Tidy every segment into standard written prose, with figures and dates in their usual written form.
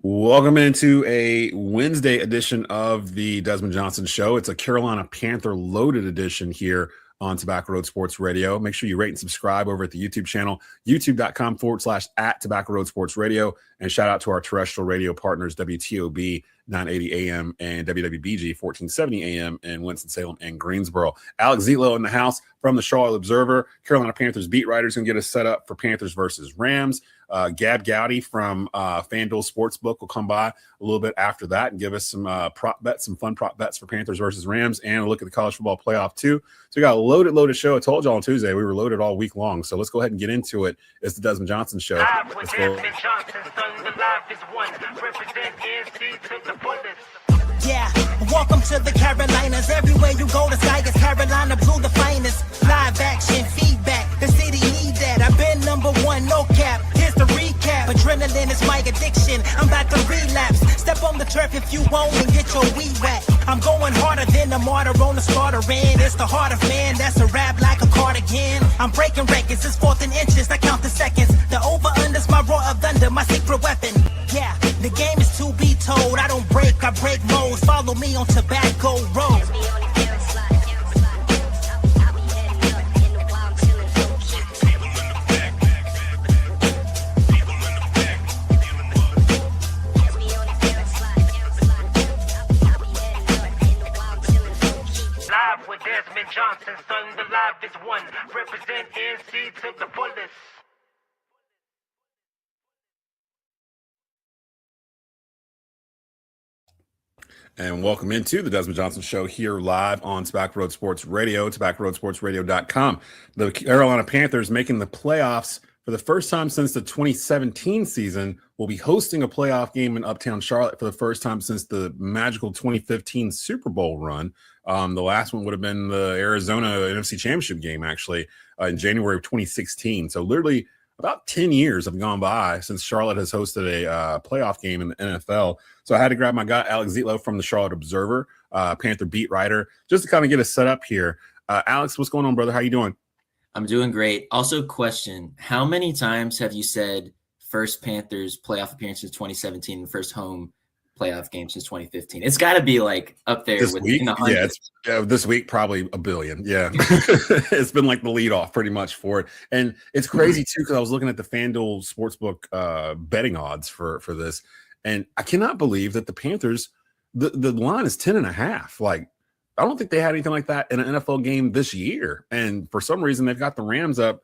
Welcome into a Wednesday edition of the Desmond Johnson Show. It's a Carolina Panther loaded edition here on Tobacco Road Sports Radio. Make sure you rate and subscribe over at the YouTube channel, youtube.com/@Tobacco Road Sports Radio. And shout out to our terrestrial radio partners, WTOB 980 AM and WWBG 1470 AM in Winston-Salem and Greensboro. Alex Zietlow in the house from the Charlotte Observer. Carolina Panthers beat writers going to get us set up for Panthers versus Rams. Gabb Goudy from Fanduel Sportsbook will come by a little bit after that and give us some prop bets, some fun prop bets for Panthers versus Rams, and a look at the College Football Playoff too. So we got a loaded show. I told you all on Tuesday we were loaded all week long. So let's go ahead and get into it. It's the Desmond Johnson Show. Live with Desmond Johnson, son, the live is one. Represent NC to the fullest. Yeah, welcome to the Carolinas. Everywhere you go, the sky is Carolina blue, the finest. Live action, feedback, the city need that. I've been number one, no cap. Here's the recap. Adrenaline is my addiction. I'm about to relapse. Step on the turf if you won't and get your weed wet. I'm going harder than a martyr on the starter end. It's the heart of man, that's a rap like a cardigan. I'm breaking records, it's 4th and inches. I count the seconds. The over-under's my roar of thunder, my secret weapon. Yeah, the game is to be told. I don't break, I break modes. Follow me on Tobacco Road. Live with Desmond Johnson, son, the live is one. Represent NC to the fullest. And welcome into the Desmond Johnson Show here live on Tobacco Road Sports Radio, tobaccoroadsportsradio.com. The Carolina Panthers making the playoffs for the first time since the 2017 season will be hosting a playoff game in Uptown Charlotte for the first time since the magical 2015 Super Bowl run. The last one would have been the Arizona NFC Championship game, actually, in January of 2016. So literally about 10 years have gone by since Charlotte has hosted a playoff game in the NFL. So I had to grab my guy, Alex Zietlow from the Charlotte Observer, Panther beat writer, just to kind of get us set up here. Alex, what's going on, brother? How you doing? I'm doing great. Also, question, how many times have you said first Panthers playoff appearance since 2017 and first home playoff game since 2015? It's got to be like up there This with week? in the hundreds. Yeah, this week probably a billion. Yeah. It's been like the lead off pretty much for it. And it's crazy too, because I was looking at the Fanduel Sportsbook betting odds for this, and I cannot believe that the Panthers, the line is 10.5. Like, I don't think they had anything like that in an NFL game this year. And for some reason, they've got the Rams up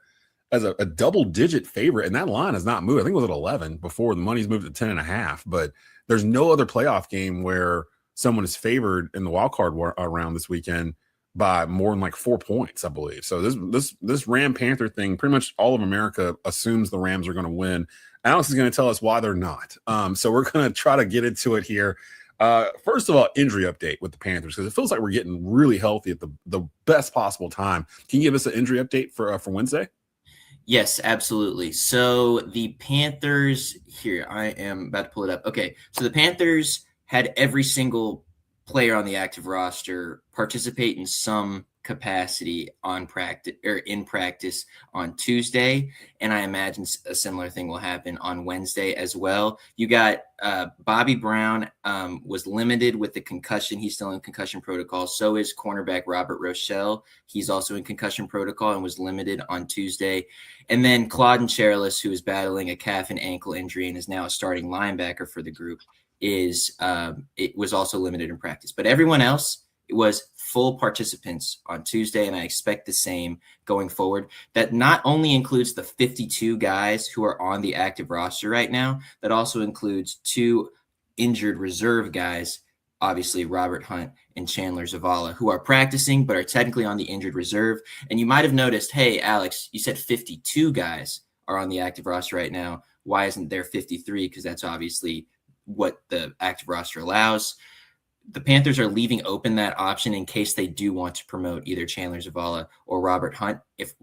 as a double-digit favorite, and that line has not moved. I think it was at 11 before the money's moved to 10.5. But there's no other playoff game where someone is favored in the wildcard round this weekend by more than like 4 points, I believe. So this Ram Panther thing, pretty much all of America assumes the Rams are going to win. Alex is going to tell us why they're not. So we're going to try to get into it here. First of all, injury update with the Panthers, because it feels like we're getting really healthy at the best possible time. Can you give us an injury update for Wednesday? Yes, absolutely. So the Panthers, here, I am about to pull it up. Okay, so the Panthers had every single player on the active roster participate in some capacity on practice or in practice on Tuesday, and I imagine a similar thing will happen on Wednesday as well. You got Bobby Brown was limited with the concussion. He's still in concussion protocol. So is cornerback Robert Rochelle. He's also in concussion protocol and was limited on Tuesday. And then Claudin Cherlis, who is battling a calf and ankle injury and is now a starting linebacker for the group, it was also limited in practice. But everyone else, it was full participants on Tuesday, and I expect the same going forward. That not only includes the 52 guys who are on the active roster right now, that also includes 2 injured reserve guys, obviously Robert Hunt and Chandler Zavala, who are practicing but are technically on the injured reserve. And you might have noticed, hey, Alex, you said 52 guys are on the active roster right now. Why isn't there 53? Because that's obviously what the active roster allows. The Panthers are leaving open that option in case they do want to promote either Chandler Zavala or Robert Hunt. If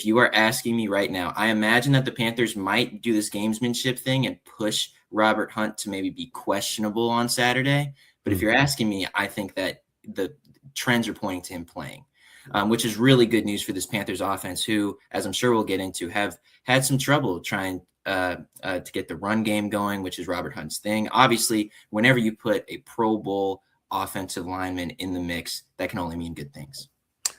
you are asking me right now, I imagine that the Panthers might do this gamesmanship thing and push Robert Hunt to maybe be questionable on Saturday. But if you're asking me, I think that the trends are pointing to him playing, which is really good news for this Panthers offense, who, as I'm sure we'll get into, have had some trouble trying to get the run game going, which is Robert Hunt's thing. Obviously, whenever you put a Pro Bowl offensive lineman in the mix, that can only mean good things.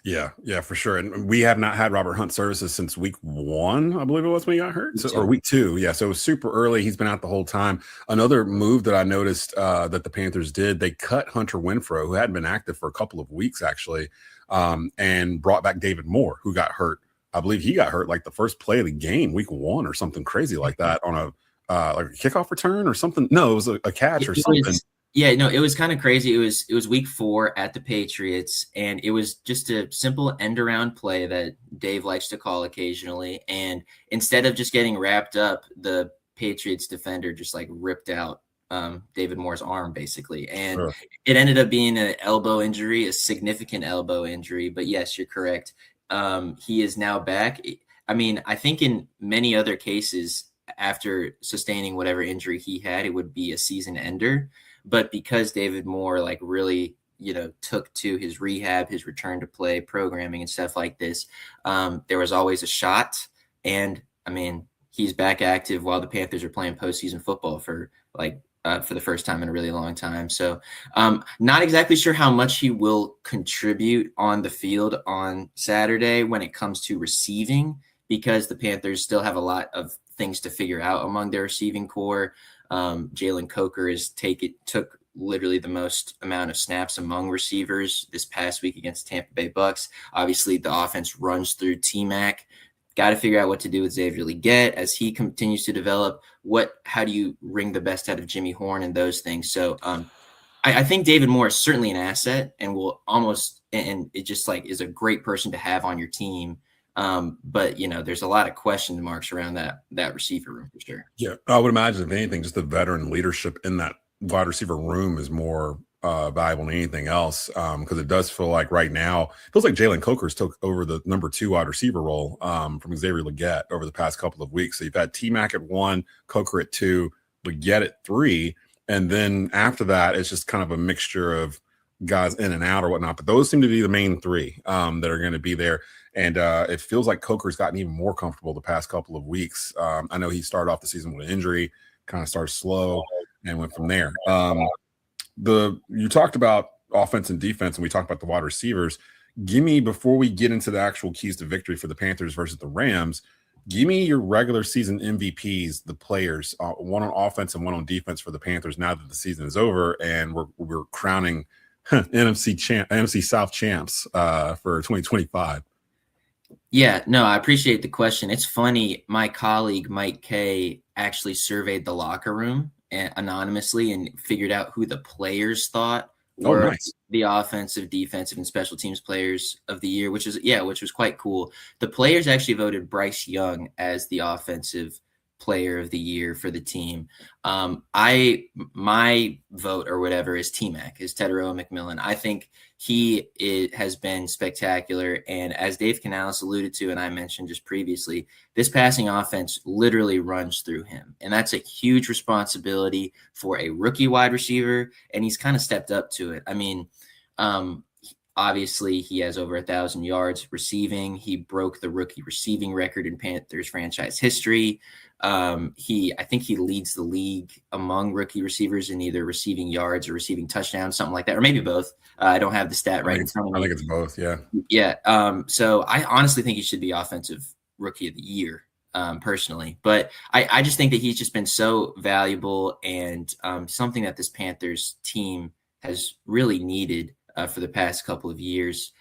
Yeah, for sure. And we have not had Robert Hunt services since week 1, I believe it was when he got hurt, or week 2. Yeah, so it was super early. He's been out the whole time. Another move that I noticed that the Panthers did, they cut Hunter Renfrow, who hadn't been active for a couple of weeks actually, and brought back David Moore, who got hurt. I believe he got hurt like the first play of the game, week 1 or something crazy like that, on a like a kickoff return or something. No, it was a catch or something. Yeah, no, it was kind of crazy. It was week 4 at the Patriots, and it was just a simple end around play that Dave likes to call occasionally. And instead of just getting wrapped up, the Patriots defender just like ripped out David Moore's arm basically. And It ended up being an elbow injury, a significant elbow injury. But yes, you're correct. He is now back. I mean, I think in many other cases, after sustaining whatever injury he had, it would be a season ender. But because David Moore like really, took to his rehab, his return to play programming and stuff like this, there was always a shot. And I mean, he's back active while the Panthers are playing postseason football for the first time in a really long time. So not exactly sure how much he will contribute on the field on Saturday when it comes to receiving, because the Panthers still have a lot of things to figure out among their receiving core. Jalen Coker took literally the most amount of snaps among receivers this past week against Tampa Bay Bucks. Obviously, the offense runs through T-Mac. Got to figure out what to do with Xavier Legette as he continues to develop. How do you wring the best out of Jimmy Horn and those things? So I think David Moore is certainly an asset and it just like is a great person to have on your team. But there's a lot of question marks around that receiver room for sure. Yeah, I would imagine if anything, just the veteran leadership in that wide receiver room is more valuable than anything else, because it does feel like right now, it feels like Jalen Coker's took over the number 2 wide receiver role from Xavier Legette over the past couple of weeks. So you've had T-Mac at 1, Coker at 2, Legette at 3, and then after that, it's just kind of a mixture of guys in and out or whatnot. But those seem to be the main 3 that are going to be there. And it feels like Coker's gotten even more comfortable the past couple of weeks. I know he started off the season with an injury, kind of started slow and went from there. You talked about offense and defense, and we talked about the wide receivers. Before we get into the actual keys to victory for the Panthers versus the Rams, give me your regular season MVPs, the players, one on offense and one on defense for the Panthers now that the season is over and we're crowning NFC South champs for 2025. Yeah, no, I appreciate the question. It's funny. My colleague, Mike Kay, actually surveyed the locker room anonymously and figured out who the players thought were the offensive, defensive, and special teams players of the year, which was quite cool. The players actually voted Bryce Young as the offensive player of the year for the team. My vote or whatever is T-Mac, is Teteroa McMillan. I think it has been spectacular. And as Dave Canales alluded to, and I mentioned just previously, this passing offense literally runs through him. And that's a huge responsibility for a rookie wide receiver. And he's kind of stepped up to it. I mean, obviously, he has over 1,000 yards receiving. He broke the rookie receiving record in Panthers franchise history. I think he leads the league among rookie receivers in either receiving yards or receiving touchdowns, something like that, or maybe both. I don't have the stat right in front of me. I think it's both. Yeah. Yeah. So I honestly think he should be offensive rookie of the year, personally. But I just think that he's just been so valuable and something that this Panthers team has really needed for the past couple of years.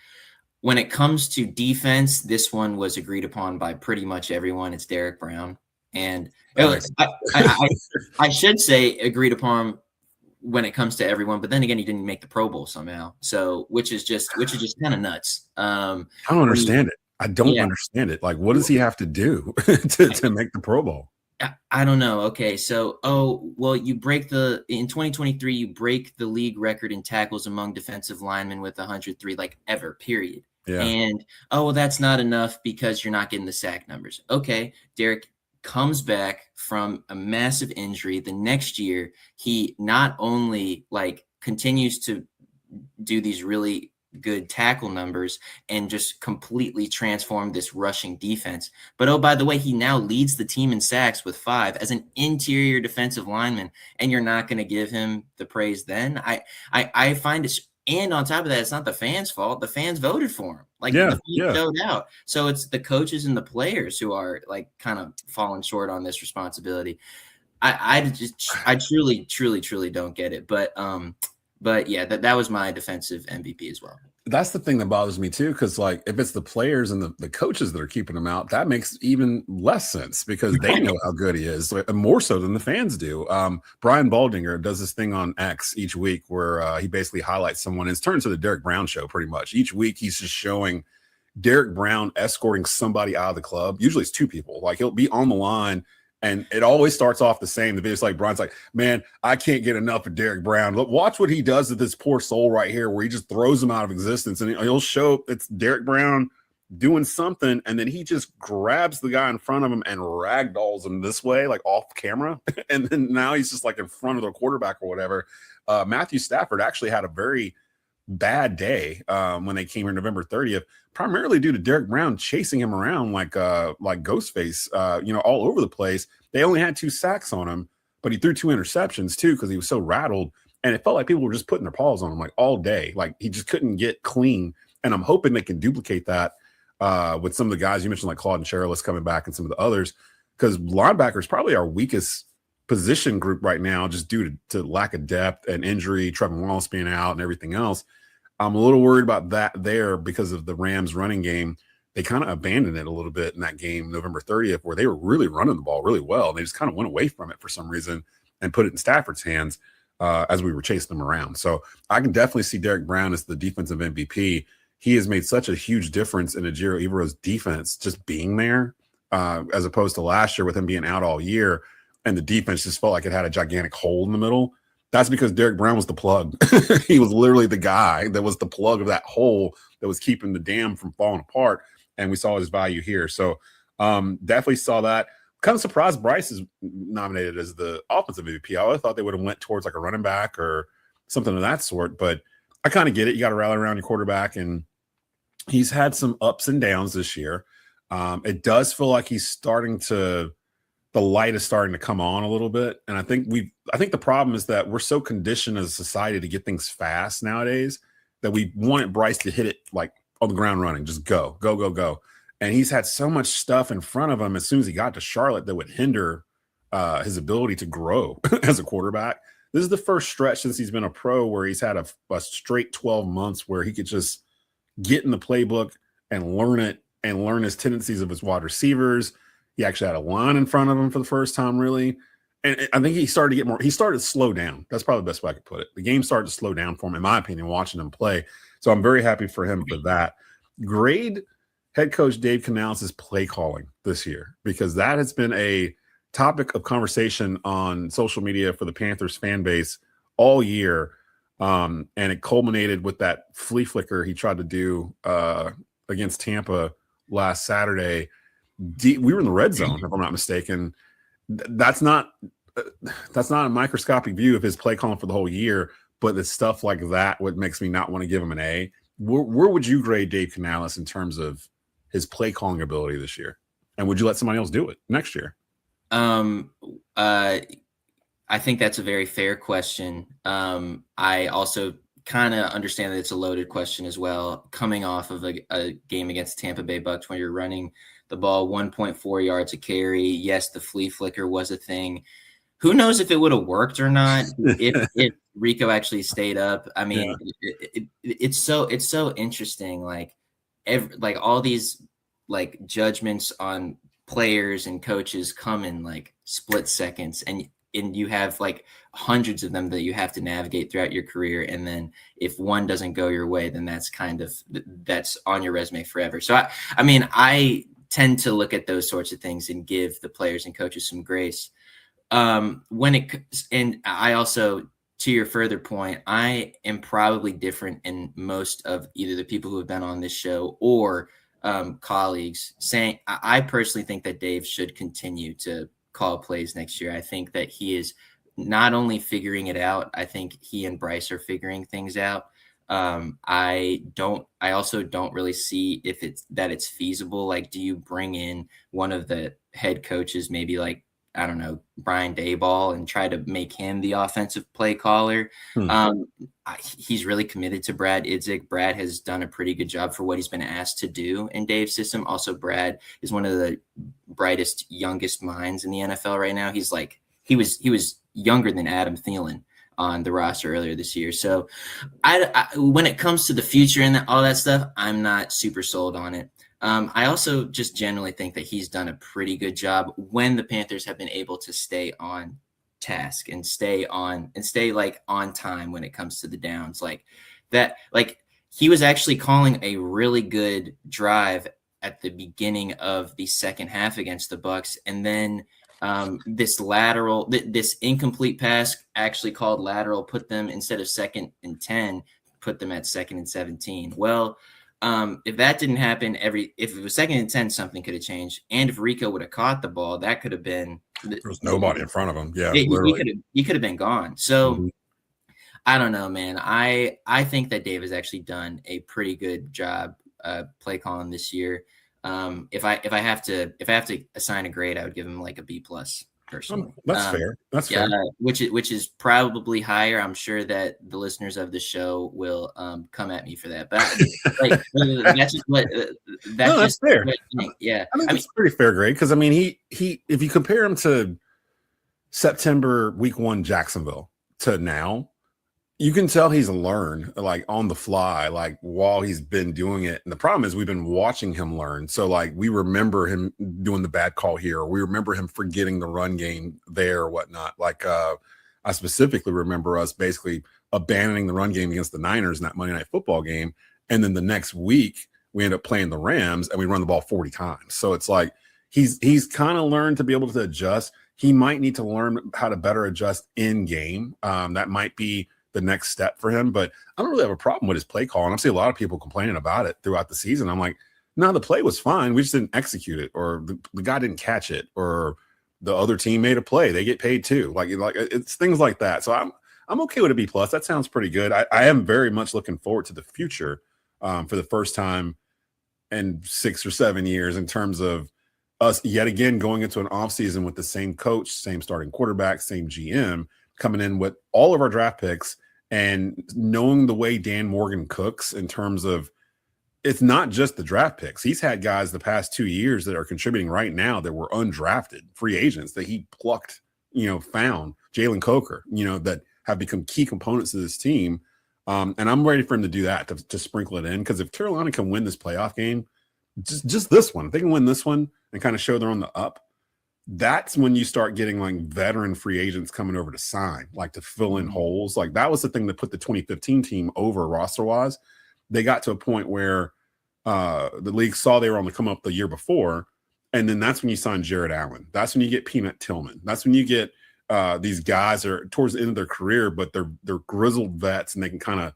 When it comes to defense, this one was agreed upon by pretty much everyone. It's Derek Brown. And I should say agreed upon when it comes to everyone, but then again, he didn't make the Pro Bowl somehow. So, which is just kind of nuts. I don't understand it. I don't understand it. Like, what does he have to do to make the Pro Bowl? I don't know. Okay. So, you in 2023, you break the league record in tackles among defensive linemen with 103, like ever, period. Yeah. And, that's not enough because you're not getting the sack numbers. Okay. Derek comes back from a massive injury. The next year, he not only continues to do these really good tackle numbers and just completely transformed this rushing defense. But oh, by the way, he now leads the team in sacks with 5 as an interior defensive lineman, and you're not going to give him the praise then? I find it. And on top of that, it's not the fans' fault. The fans voted for him. Like the fans showed out. So it's the coaches and the players who are like kind of falling short on this responsibility. I truly don't get it. But yeah, that was my defensive MVP as well. That's the thing that bothers me too, because like if it's the players and the coaches that are keeping him out, that makes even less sense because they know how good he is, more so than the fans do. Brian Baldinger does this thing on X each week where he basically highlights someone. It's turned to the Derek Brown show pretty much. Each week he's just showing Derek Brown escorting somebody out of the club. Usually it's 2 people. Like he'll be on the line. And it always starts off the same. The video's like Brian's like, man, I can't get enough of Derek Brown. Look, watch what he does to this poor soul right here, where he just throws him out of existence. And he'll show it's Derek Brown doing something, and then he just grabs the guy in front of him and ragdolls him this way, like off camera. And then now he's just like in front of the quarterback or whatever. Matthew Stafford actually had a very bad day when they came here November 30th, primarily due to Derek Brown chasing him around like Ghostface, all over the place. They only had 2 sacks on him, but he threw 2 interceptions too because he was so rattled, and it felt like people were just putting their paws on him like all day. Like he just couldn't get clean, and I'm hoping they can duplicate that with some of the guys you mentioned, like Claude and Cherilus coming back and some of the others, because linebacker is probably our weakest position group right now just due to lack of depth and injury, Trevor Wallace being out and everything else. I'm a little worried about that there because of the Rams running game. They kind of abandoned it a little bit in that game, November 30th, where they were really running the ball really well. And they just kind of went away from it for some reason and put it in Stafford's hands as we were chasing them around. So I can definitely see Derek Brown as the defensive MVP. He has made such a huge difference in Ejiro Evero's defense just being there as opposed to last year with him being out all year. And the defense just felt like it had a gigantic hole in the middle. That's because Derek Brown was the plug. He was literally the guy that was the plug of that hole that was keeping the dam from falling apart. And we saw his value here. So definitely saw that. Kind of surprised Bryce is nominated as the offensive MVP. I thought they would have went towards like a running back or something of that sort. But I kind of get it. You got to rally around your quarterback. And he's had some ups and downs this year. It does feel like he's starting to – the light is starting to come on a little bit. And I think the problem is that we're so conditioned as a society to get things fast nowadays that we wanted Bryce to hit it like on the ground running, just go. And he's had so much stuff in front of him as soon as he got to Charlotte that would hinder his ability to grow as a quarterback. This is the first stretch since he's been a pro where he's had a straight 12 months where he could just get in the playbook and learn it and learn his tendencies of his wide receivers. He actually had a line in front of him for the first time, really. And I think he started to slow down. That's probably the best way I could put it. The game started to slow down for him, in my opinion, watching him play. So I'm very happy for him for that. Grade head coach Dave Canales' play calling this year, because that has been a topic of conversation on social media for the Panthers fan base all year. And it culminated with that flea flicker he tried to do against Tampa last Saturday. We were in the red zone, if I'm not mistaken. That's not a microscopic view of his play calling for the whole year, but it's stuff like that what makes me not want to give him an A. Where would you grade Dave Canales in terms of his play calling ability this year? And would you let somebody else do it next year? I think that's a very fair question. I also kind of understand that it's a loaded question as well, coming off of a game against Tampa Bay Bucks when you're running the ball 1.4 yards a carry. Yes, the flea flicker was a thing. Who knows if it would have worked or not if Rico actually stayed up. I mean, it's so interesting. Like all these like judgments on players and coaches come in like split seconds, and you have like hundreds of them that you have to navigate throughout your career. And then if one doesn't go your way, then that's on your resume forever. So I tend to look at those sorts of things and give the players and coaches some grace. And I also, to your further point, I am probably different in most of either the people who have been on this show or colleagues saying, I personally think that Dave should continue to call plays next year. I think that he is not only figuring it out, I think he and Bryce are figuring things out. I also don't really see if it's feasible. Like, do you bring in one of the head coaches, maybe like, I don't know, Brian Daboll, and try to make him the offensive play caller? He's really committed to Brad Idzik. Brad has done a pretty good job for what he's been asked to do in Dave's system. Also, Brad is one of the brightest, youngest minds in the NFL right now. He's like, he was younger than Adam Thielen on the roster earlier this year. So I when it comes to the future and all that stuff, I'm not super sold on it. I also just generally think that he's done a pretty good job when the Panthers have been able to stay on task and stay like on time when it comes to the downs. Like that, like he was actually calling a really good drive at the beginning of the second half against the Bucs, and then this incomplete pass actually called lateral, put them, instead of 2nd and 10, put them at 2nd and 17. Well, if that didn't happen, if it was 2nd and 10, something could have changed. And if Rico would have caught the ball, that could have been, there was nobody in front of him. Yeah, he could have been gone. So I don't know, man. I think that Dave has actually done a pretty good job play calling this year. If I have to assign a grade, I would give him like a B+ personally. That's fair. That's fair. Which is probably higher. I'm sure that the listeners of the show will come at me for that, but like that's just what that's fair. Yeah, I mean, it's a pretty fair grade because I mean he if you compare him to September week 1 Jacksonville to now, you can tell he's learned like on the fly, like while he's been doing it. And the problem is we've been watching him learn. So like we remember him doing the bad call here, or we remember him forgetting the run game there or whatnot. Like I specifically remember us basically abandoning the run game against the Niners in that Monday Night Football game. And then the next week we end up playing the Rams and we run the ball 40 times. So it's like he's kind of learned to be able to adjust. He might need to learn how to better adjust in game. That might be the next step for him, but I don't really have a problem with his play call. And I see a lot of people complaining about it throughout the season. I'm like, no, the play was fine. We just didn't execute it, or the guy didn't catch it, or the other team made a play. They get paid too. Like it's things like that. So I'm okay with a B+. That sounds pretty good. I am very much looking forward to the future for the first time in 6 or 7 years in terms of us yet again going into an offseason with the same coach, same starting quarterback, same GM, coming in with all of our draft picks and knowing the way Dan Morgan cooks in terms of it's not just the draft picks. He's had guys the past 2 years that are contributing right now that were undrafted free agents that he plucked, found Jalen Coker, that have become key components of this team. And I'm ready for him to do that, to sprinkle it in. Because if Carolina can win this playoff game, just this one, if they can win this one and kind of show they're on the up, that's when you start getting like veteran free agents coming over to sign, like to fill in holes. Like that was the thing that put the 2015 team over roster-wise. They got to a point where the league saw they were on the come up the year before, and then that's when you sign Jared Allen. That's when you get Peanut Tillman. That's when you get these guys are towards the end of their career, but they're grizzled vets, and they can kind of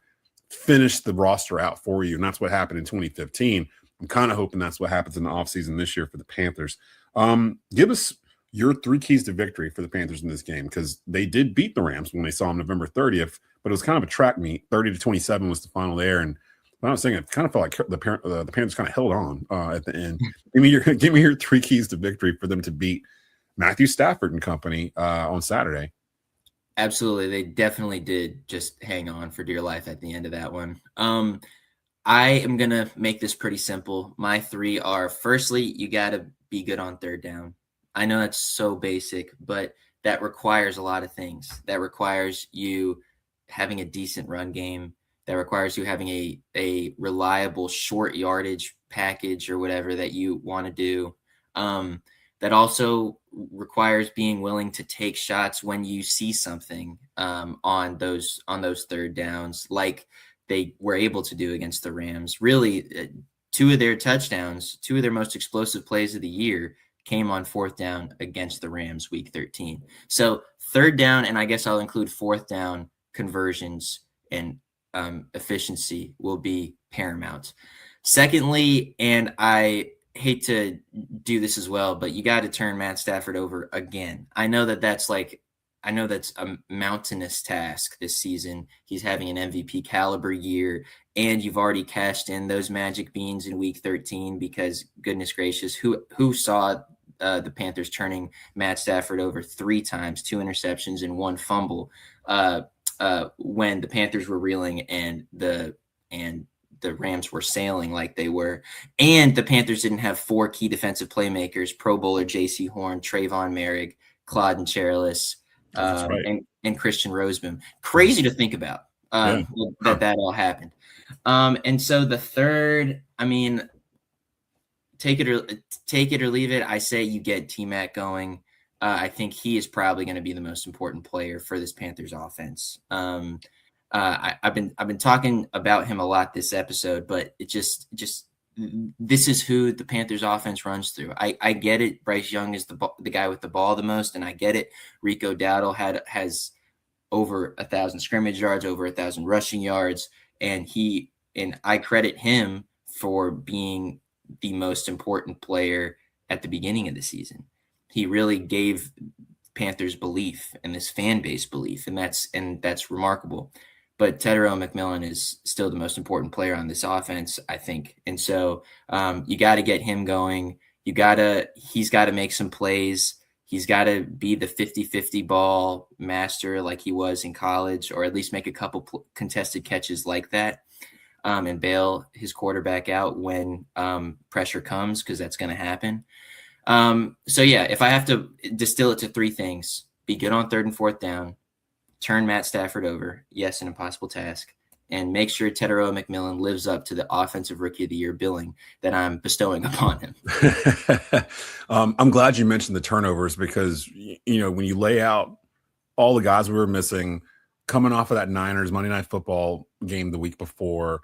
finish the roster out for you. And that's what happened in 2015. I'm kind of hoping that's what happens in the offseason this year for the Panthers. Give us your 3 keys to victory for the Panthers in this game, because they did beat the Rams when they saw them November 30th, but it was kind of a track meet. 30-27 was the final there, and when I was saying, it kind of felt like the Panthers kind of held on at the end. Give me your 3 keys to victory for them to beat Matthew Stafford and company on Saturday. Absolutely, they definitely did just hang on for dear life at the end of that one. I am gonna make this pretty simple. My 3 are: firstly, you got to be good on third down. I know that's so basic, but that requires a lot of things. That requires you having a decent run game. That requires you having a reliable short yardage package or whatever that you want to do. That also requires being willing to take shots when you see something on those third downs, like they were able to do against the Rams. Really, 2 of their touchdowns, 2 of their most explosive plays of the year came on 4th down against the Rams week 13. So third down, and I guess I'll include 4th down conversions and efficiency will be paramount. Secondly, and I hate to do this as well, but you got to turn Matt Stafford over again. I know that that's like I know that's a mountainous task this season. He's having an MVP caliber year, and you've already cashed in those magic beans in week 13 because goodness gracious, who saw the Panthers turning Matt Stafford over 3 times, 2 interceptions and 1 fumble when the Panthers were reeling and the Rams were sailing like they were. And the Panthers didn't have 4 key defensive playmakers, Pro Bowler J.C. Horn, Trayvon Merrick, Claude and Charles, right. and Christian Roseboom. Crazy to think about that all happened. And so the third, I mean, take it or leave it. I say you get T-Mac going. I think he is probably going to be the most important player for this Panthers offense. I've been talking about him a lot this episode, but it just this is who the Panthers offense runs through. I get it. Bryce Young is the guy with the ball the most, and I get it. Rico Dowdle has over 1,000 scrimmage yards, over 1,000 rushing yards, and I credit him for being the most important player at the beginning of the season. He really gave Panthers belief and this fan base belief, and that's remarkable. But Tetairoa McMillan is still the most important player on this offense, I think. And so you got to get him going. He's got to make some plays. He's got to be the 50-50 ball master like he was in college, or at least make a couple contested catches like that, and bail his quarterback out when pressure comes, because that's going to happen. So, yeah, if I have to distill it to 3 things, be good on 3rd and 4th down, turn Matt Stafford over. Yes, an impossible task. And make sure Tetairoa McMillan lives up to the Offensive Rookie of the Year billing that I'm bestowing upon him. I'm glad you mentioned the turnovers because, when you lay out all the guys we were missing coming off of that Niners Monday Night Football game the week before,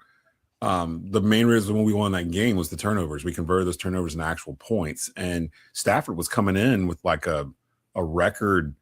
the main reason when we won that game was the turnovers. We converted those turnovers into actual points. And Stafford was coming in with like a record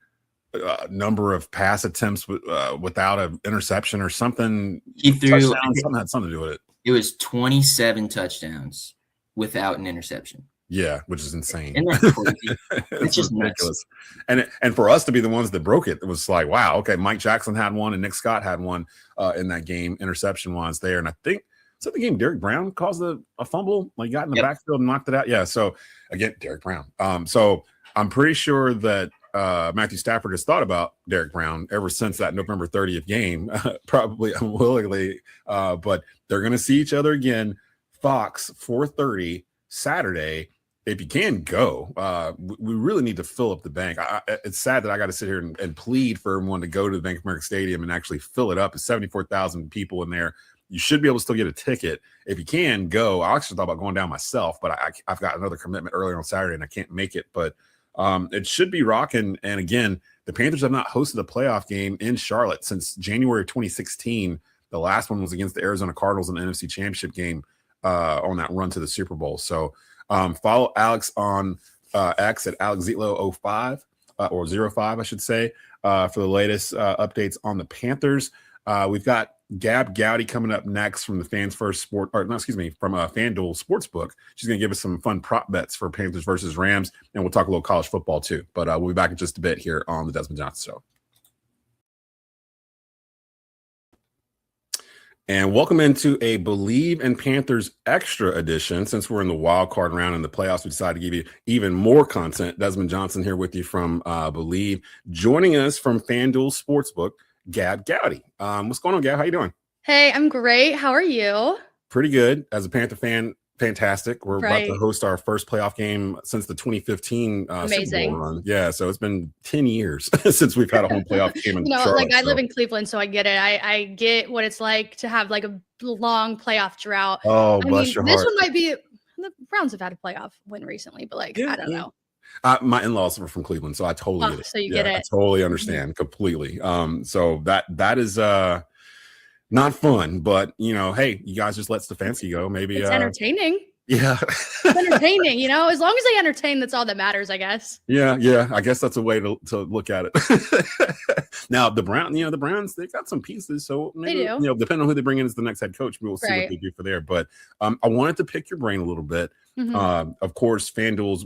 number of pass attempts without an interception or something. He threw something had something to do with it. It was 27 touchdowns without an interception. Yeah, which is insane. Isn't that crazy? It's just ridiculous. And for us to be the ones that broke it, it was like, wow, okay, Mike Jackson had one and Nick Scott had one in that game, interception-wise there. And I think the game Derek Brown caused a fumble, like got in the backfield and knocked it out. Yeah, so again, Derek Brown. So I'm pretty sure that Matthew Stafford has thought about Derek Brown ever since that November 30th game, probably unwillingly, but they're going to see each other again. Fox, 4:30 Saturday. If you can go, we really need to fill up the bank. It's sad that I got to sit here and plead for everyone to go to the Bank of America Stadium and actually fill it up. It's 74,000 people in there. You should be able to still get a ticket. If you can go, I actually thought about going down myself, but I've got another commitment earlier on Saturday and I can't make it. But it should be rocking. And again, the Panthers have not hosted a playoff game in Charlotte since January of 2016. The last one was against the Arizona Cardinals in the NFC Championship game on that run to the Super Bowl. So follow Alex on X at Alex Zietlow 05 or 05, I should say, for the latest updates on the Panthers. We've got Gabb Goudy coming up next from the from Fanduel Sportsbook. She's going to give us some fun prop bets for Panthers versus Rams, and we'll talk a little college football too. But we'll be back in just a bit here on the Desmond Johnson Show. And welcome into a Believe in Panthers extra edition. Since we're in the wild card round in the playoffs, we decided to give you even more content. Desmond Johnson here with you from Believe. Joining us from Fanduel Sportsbook, Gabb Goudy. What's going on, Gabb? How you doing? Hey, I'm great. How are you? Pretty good. As a Panther fan, fantastic. We're about to host our first playoff game since the 2015 Super Bowl run. Yeah, so it's been 10 years since we've had a home playoff game in Charlotte. I live in Cleveland, so I get it. I get what it's like to have like a long playoff drought. Oh, bless your heart. This one might be – the Browns have had a playoff win recently, but I don't know. My in-laws are from Cleveland, so I totally get it. So you get it. I totally understand completely. So that is not fun, but hey, you guys just let Stefanski go. Maybe it's entertaining. Yeah. It's entertaining, as long as they entertain, that's all that matters, I guess. Yeah. I guess that's a way to look at it. Now the Browns, they've got some pieces. So maybe, They do. depending on who they bring in as the next head coach, we'll see what Right. they do for there. But I wanted to pick your brain a little bit. Mhm. Of course, Fanduel's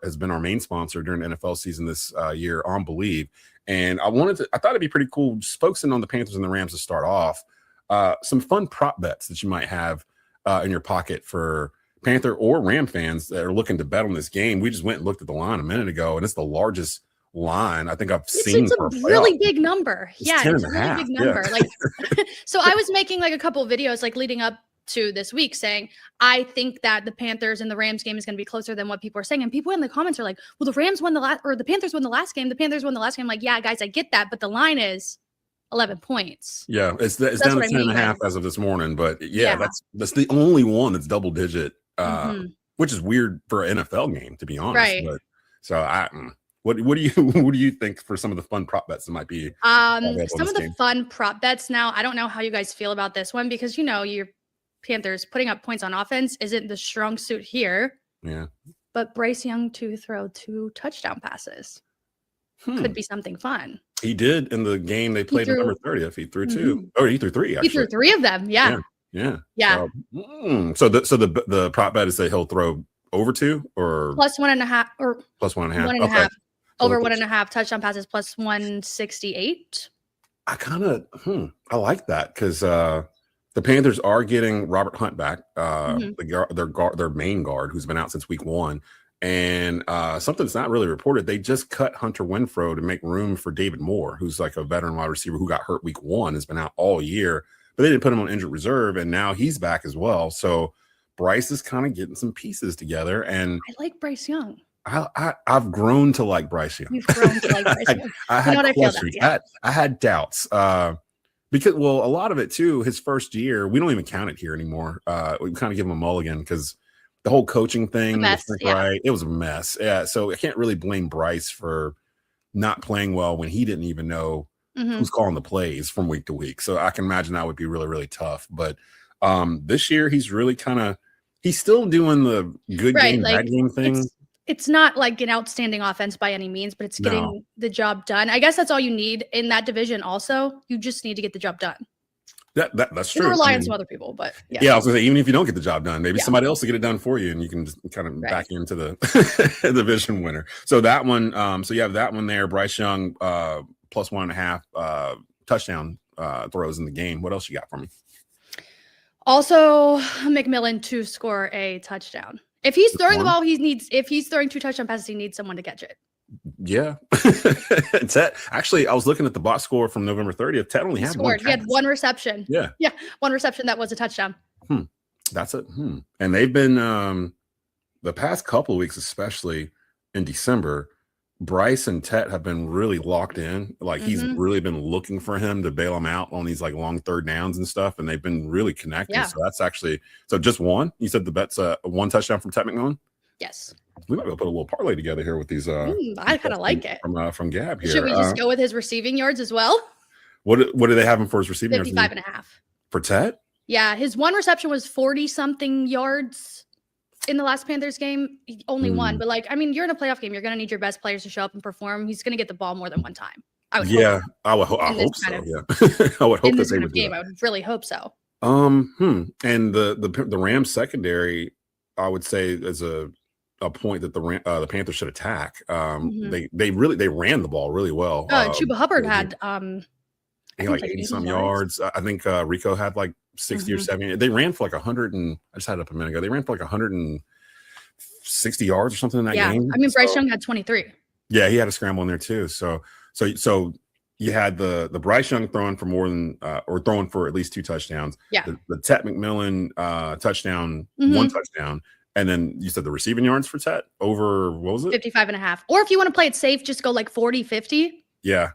has been our main sponsor during the NFL season this year on Believe. And I thought it'd be pretty cool just focusing on the Panthers and the Rams to start off. Some fun prop bets that you might have in your pocket for Panther or Ram fans that are looking to bet on this game. We just went and looked at the line a minute ago, and it's the largest line I think I've seen. It's for a really playoff. big number. It's Yeah, 10 it's a and a really half. big Yeah. number. Like, so I was making like a couple of videos like leading up to this week saying, I think that the Panthers and the Rams game is going to be closer than what people are saying. And people in the comments are like, well, the Rams won the last, or the Panthers won the last game. The Panthers won the last game. I'm like, yeah, guys, I get that. But the line is 11 points. Yeah, it's down to what I 10 and a mean, half like- as of this morning. But yeah, Yeah. that's the only one that's double digit, Mhm. which is weird for an NFL game, to be honest. Right. But so what do you think for some of the fun prop bets that might be available in Some this of the game? fun prop bets now, I don't know how you guys feel about this one because, your Panthers putting up points on offense isn't the strong suit here, Yeah. but Bryce Young to throw 2 touchdown passes could be something fun. He did in the game they played threw- November 30th. He threw 2. Oh, he threw 3 He actually. threw 3 of them. Yeah. Yeah. Yeah. So the prop bet is that he'll throw over 2 or Plus 1.5 or plus 1.5. 1.5. Okay. Over So 1.5 touchdown passes plus 168. I kind of I like that because the Panthers are getting Robert Hunt back, their main guard who's been out since week 1. And something that's not really reported, they just cut Hunter Renfrow to make room for David Moore, who's like a veteran wide receiver who got hurt week 1, has been out all year, but they didn't put him on injured reserve, and now he's back as well. So Bryce is kind of getting some pieces together, and I like Bryce Young. I've grown to like Bryce Young. You've grown to like Bryce Young. I had what? I feel that, questions. yeah. I had doubts because, well, a lot of it too. His first year, we don't even count it here anymore. We kind of give him a mulligan because the whole coaching thing, mess, yeah. right? It was a mess. Yeah, so I can't really blame Bryce for not playing well when he didn't even know Mhm. who's calling the plays from week to week. So I can imagine that would be really, really tough. But this year, he's really he's still doing the good Right, game, like, bad game thing. It's not like an outstanding offense by any means, but it's getting the job done. I guess that's all you need in that division. Also, you just need to get the job done. That's You true. can rely I on mean, some other people, but Yeah, I was gonna say, even if you don't get the job done, maybe Yeah. somebody else will get it done for you, and you can just kind of Right. back into the division winner. So that one, so you have that one there. Bryce Young plus 1.5 touchdown throws in the game. What else you got for me? Also, McMillan to score a touchdown. If he's throwing the ball, if he's throwing 2 touchdown passes, he needs someone to catch it. Yeah, Ted. Actually, I was looking at the box score from November 30th. Ted only He had scored. He had 1 reception. Yeah, One reception that was a touchdown. that's it. And they've been the past couple of weeks, especially in December. Bryce and Tet have been really locked in. Like he's really been looking for him to bail him out on these like long third downs and stuff, and they've been really connecting. Yeah. So that's actually just one. You said the bet's 1 touchdown from Tet McMillan. Yes. We might be able to put a little parlay together here with these. I kind of like it. From Gabb here. Should we just go with his receiving yards as well? What do they have him for his receiving yards? 55.5. For Tet? Yeah, his 1 reception was 40-something yards in the last Panthers game. He only won, but you're in a playoff game. You're going to need your best players to show up and perform. He's going to get the ball more than 1 time. I would hope. I would. I In this hope so. kind Yeah, I would hope In that this they kind would of do game, that. I would really hope so. And the Rams secondary, I would say, is a point that the Panthers should attack. They ran the ball really well. Chuba Hubbard had he had like 80 some yards. I think Rico had like 60 or 70. They ran for like 100 and I just had it up a minute ago. They ran for like 160 yards or something in that game. I mean, Bryce So- Young had 23. Yeah, he had a scramble in there too. So you had the Bryce Young throwing for more than or throwing for at least 2 touchdowns. Yeah. The Tet McMillan touchdown, 1 touchdown. And then you said the receiving yards for Tet over, what was it? 55.5. Or if you want to play it safe, just go like 40, 50. Yeah.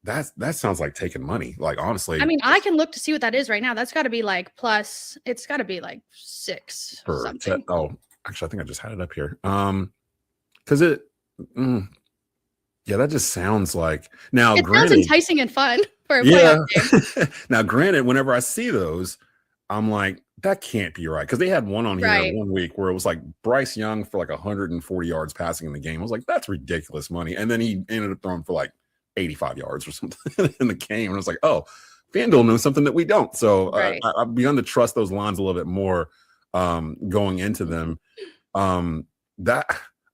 That sounds like taking money. Like, honestly. I mean, I can look to see what that is right now. That's got to be like plus, it's got to be like 6 for something. Tet. Oh, actually, I think I just had it up here. Because yeah, that just sounds like, now It sounds granted, enticing and fun for a yeah. playoff game. Now, granted, whenever I see those, I'm like, that can't be right, because they had one on here Right. 1 week where it was like Bryce Young for like 140 yards passing in the game. I was like, that's ridiculous money. And then he ended up throwing for like 85 yards or something in the game. And I was like, oh, FanDuel knows something that we don't. So Right. I've begun to trust those lines a little bit more going into them. That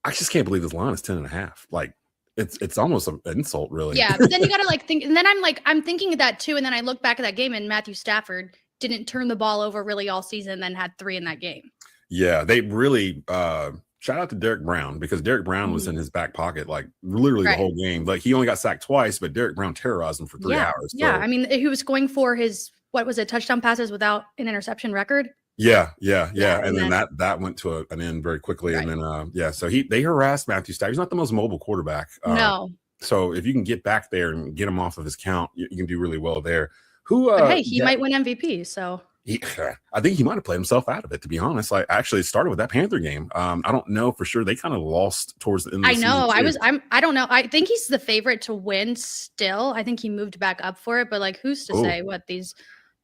I just can't believe this line is 10.5. Like it's almost an insult, really. Yeah, but then you gotta like think, and then I'm thinking of that too. And then I look back at that game, and Matthew Stafford didn't turn the ball over really all season, then had 3 in that game. Yeah, they really shout out to Derek Brown, because Derek Brown was in his back pocket like literally the whole game. Like he only got sacked twice, but Derek Brown terrorized him for 3 hours. So. Yeah, I mean, he was going for his, what was it, touchdown passes without an interception record. Yeah. and And then then- that went to an end very quickly. Right. And then so they harassed Matthew Stafford. He's not the most mobile quarterback. No. So if you can get back there and get him off of his count, you can do really well there. But hey, he might win MVP. So I think he might have played himself out of it, to be honest. Like actually it started with that Panther game. I don't know for sure. They kind of lost towards the end of the season. I don't know. I think he's the favorite to win still. I think he moved back up for it, but like who's to say what these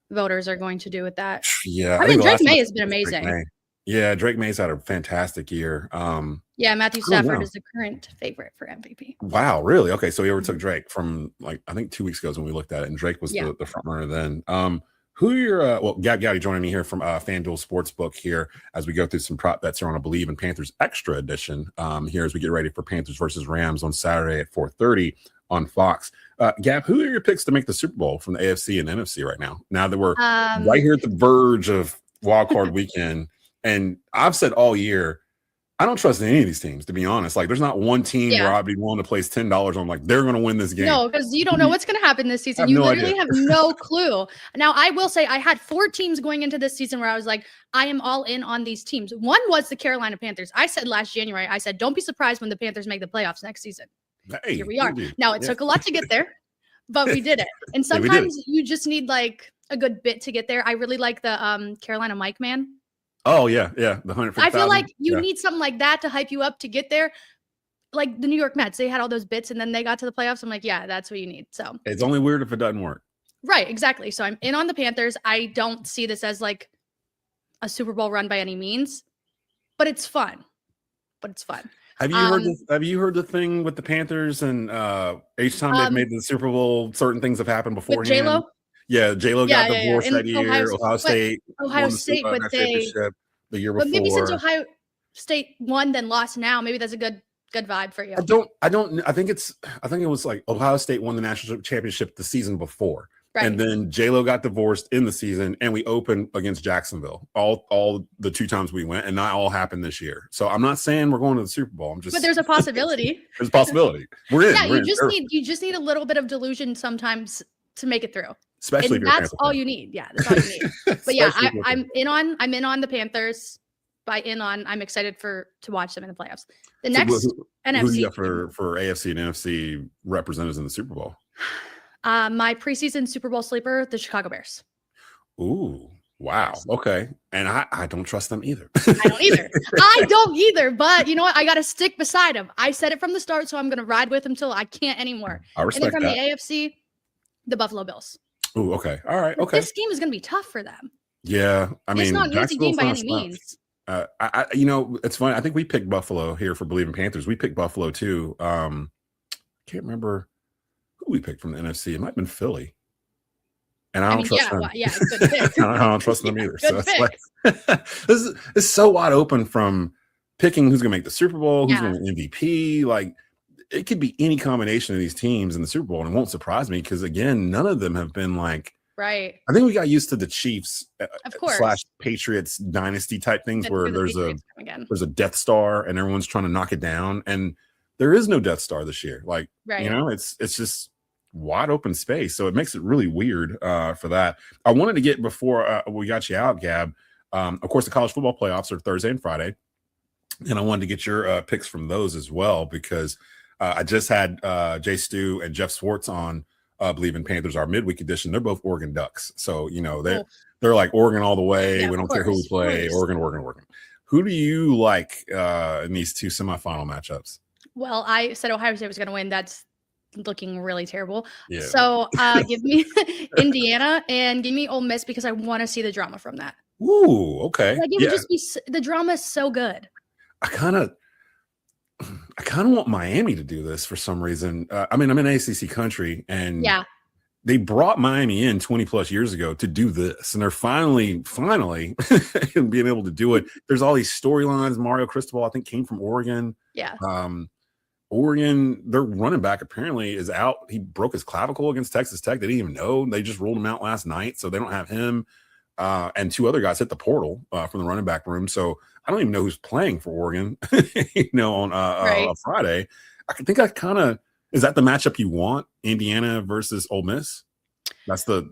voters are going to do with that? Yeah. I mean, Drake May has been amazing. Drake May's had a fantastic year. Matthew Stafford is the current favorite for MVP. Wow, really? Okay, so he overtook Drake from like I think 2 weeks ago when we looked at it, and Drake was the front runner then. Who are your Goudy joining me here from Fanduel Sportsbook here as we go through some prop bets here on a Believe in Panthers Extra Edition here as we get ready for Panthers versus Rams on Saturday at 4:30 on Fox. Gabb, who are your picks to make the Super Bowl from the AFC and NFC right now? Now that we're right here at the verge of Wildcard weekend, and I've said all year, I don't trust any of these teams, to be honest. Like, there's not one team where I'd be willing to place $10 on, like, they're going to win this game. No, because you don't know what's going to happen this season. You literally have no clue. Now, I will say I had 4 teams going into this season where I was like, I am all in on these teams. One was the Carolina Panthers. I said last January, I said, don't be surprised when the Panthers make the playoffs next season. Hey, here we are. Now, it took a lot to get there, but we did it. And sometimes you just need, like, a good bit to get there. I really like the Carolina Mike Man. Oh, yeah. The 150,000. I feel like you need something like that to hype you up to get there. Like the New York Mets, they had all those bits and then they got to the playoffs. I'm like, yeah, that's what you need. So it's only weird if it doesn't work. Right, exactly. So I'm in on the Panthers. I don't see this as like a Super Bowl run by any means, but it's fun. Have you heard the thing with the Panthers and each time they've made the Super Bowl, certain things have happened beforehand? With Zietlow? Yeah, Zietlow got divorced that year. Ohio State, but the year before. But maybe since Ohio State won then lost now, maybe that's a good vibe for you. I think it was like Ohio State won the national championship the season before. Right. And then Zietlow got divorced in the season, and we opened against Jacksonville. All the 2 times we went, and that all happened this year. So I'm not saying we're going to the Super Bowl. But there's a possibility. There's a possibility. We're in. Yeah, you just need a little bit of delusion sometimes to make it through. Especially and that's all you need. Yeah, that's all you need. But yeah, I'm in on the Panthers. I'm excited to watch them in the playoffs. The next NFC. Who do you got for AFC and NFC representatives in the Super Bowl? My preseason Super Bowl sleeper, the Chicago Bears. Ooh, wow. Okay. And I don't trust them either. I don't either. But you know what? I got to stick beside them. I said it from the start, so I'm going to ride with them till I can't anymore. I respect and then from that. the AFC, the Buffalo Bills. Ooh, okay. All right. Okay. This game is going to be tough for them. Yeah. I mean, it's not an easy game by any means. It's funny. I think we picked Buffalo here for Believe in Panthers. We picked Buffalo too. Can't remember who we picked from the NFC. It might have been Philly. And I don't trust them. Good pick. I don't trust them either. So it's like this is so wide open from picking who's going to make the Super Bowl, who's going to win MVP. Like it could be any combination of these teams in the Super Bowl, and it won't surprise me because again, none of them have been like. Right. I think we got used to the Chiefs of course. / Patriots dynasty type things where there's a Death Star and everyone's trying to knock it down, and there is no Death Star this year. Like it's just wide open space, so it makes it really weird for that. I wanted to get before we got you out, Gabb. Of course, the college football playoffs are Thursday and Friday, and I wanted to get your picks from those as well because I just had Jay Stu and Jeff Swartz on Believe in Panthers, our midweek edition. They're both Oregon Ducks, so they're like Oregon all the way. We don't care who we play. Oregon. Who do you like in these 2 semifinal matchups? Well, I said Ohio State was going to win. That's looking really terrible. So give me Indiana and give me Ole Miss because I want to see the drama from that. Ooh, okay. Like it Yeah, would just be the drama is so good. I kind of want Miami to do this for some reason. I mean, I'm in ACC country, and Yeah. they brought Miami in 20 plus years ago to do this, and they're finally being able to do it. There's all these storylines. Mario Cristobal, I think, came from Oregon. Yeah. Oregon, their running back apparently is out. He broke his clavicle against Texas Tech. They didn't even know. They just ruled him out last night, so they don't have him. And two other guys hit the portal from the running back room. So I don't even know who's playing for Oregon, on Friday. I think is that the matchup you want? Indiana versus Ole Miss? That's the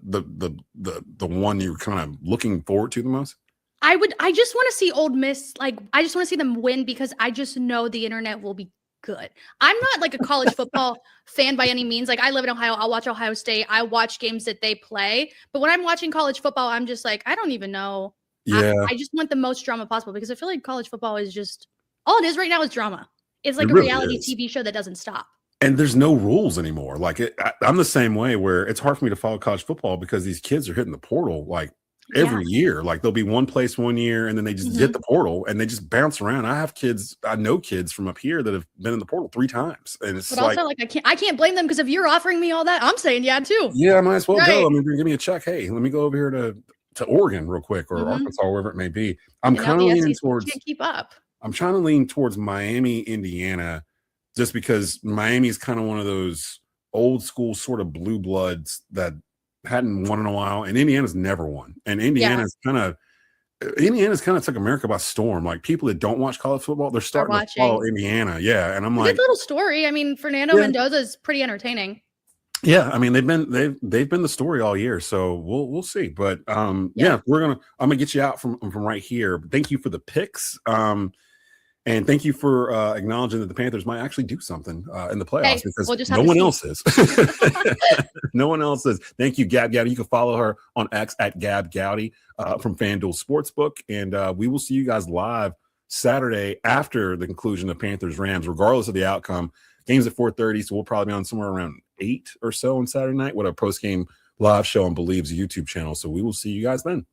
one you're kind of looking forward to the most? I just want to see Ole Miss. Like, I just want to see them win because I just know the internet will be good. I'm not like a college football fan by any means. Like, I live in Ohio. I'll watch Ohio State. I watch games that they play. But when I'm watching college football, I'm just like, I don't even know. Yeah. I just want the most drama possible because I feel like college football is just all it is right now is drama. It's like It a really reality is. TV show that doesn't stop. And there's no rules anymore. Like I'm the same way where it's hard for me to follow college football because these kids are hitting the portal like every year. Like they'll be one place one year and then they just hit the portal and they just bounce around. I know kids from up here that have been in the portal 3 times. And it's But also like I can't blame them because if you're offering me all that, I'm saying yeah too. Yeah, I might as well Right. go. I mean, give me a check. Hey, let me go over here to Oregon real quick or Arkansas, wherever it may be. I'm And now kind of the leaning SEC towards can't keep up. I'm trying to lean towards Miami, Indiana, just because Miami is kind of one of those old school sort of blue bloods that hadn't won in a while, and Indiana's never won. And Indiana's kind of took America by storm. Like people that don't watch college football, they're starting to follow Indiana. Yeah, and I'm It's a like, good little story. I mean, Fernando Mendoza is pretty entertaining. yeah, I mean they've been the story all year, so we'll see. But I'm gonna get you out from right here. But thank you for the picks. And thank you for acknowledging that the Panthers might actually do something in the playoffs because no one else is. No one else is. Thank you, Gabb Goudy. You can follow her on X at Gabb Goudy from Fanduel Sportsbook. And we will see you guys live Saturday after the conclusion of Panthers Rams, regardless of the outcome. Game's at 4:30, so we'll probably be on somewhere around 8 or so on Saturday night with a post-game live show on Believe's YouTube channel. So we will see you guys then.